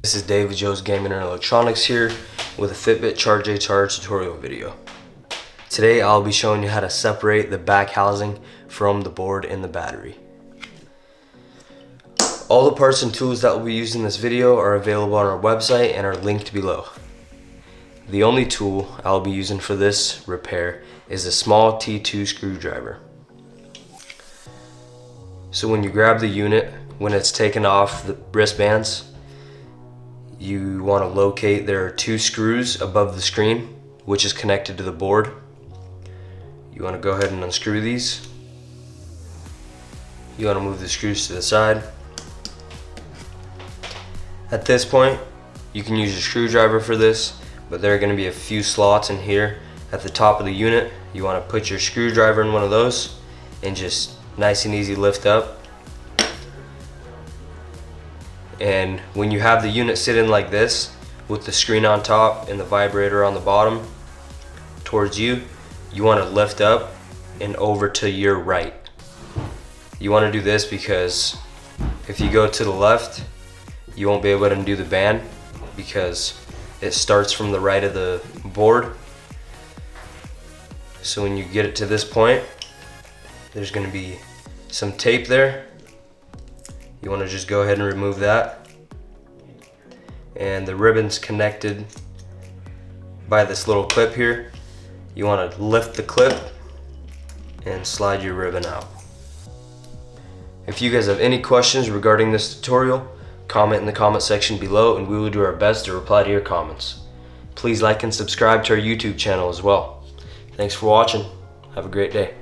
This is Dave with Joe's Gaming and Electronics here with a Fitbit Charge HR tutorial video. Today I'll be showing you how to separate the back housing from the board and the battery. All the parts and tools that we'll be using in this video are available on our website and are linked below. The only tool I'll be using for this repair is a small T2 screwdriver. So when you grab the unit, when it's taken off the wristbands, you want to locate there are two screws above the screen which is connected to the board. You want to go ahead and unscrew these. You want to move the screws to the side. At this point, you can use a screwdriver for this, but there are going to be a few slots in here at the top of the unit. You want to put your screwdriver in one of those and just nice and easy lift up. And when you have the unit sitting like this with the screen on top and the vibrator on the bottom towards you, you want to lift up and over to your right. You want to do this because if you go to the left, you won't be able to undo the band because it starts from the right of the board. So when you get it to this point, there's going to be some tape there. You want to just go ahead and remove that. And the ribbon's connected by this little clip here. You want to lift the clip and slide your ribbon out. If you guys have any questions regarding this tutorial, comment in the comment section below and we will do our best to reply to your comments. Please like and subscribe to our YouTube channel as well. Thanks for watching. Have a great day.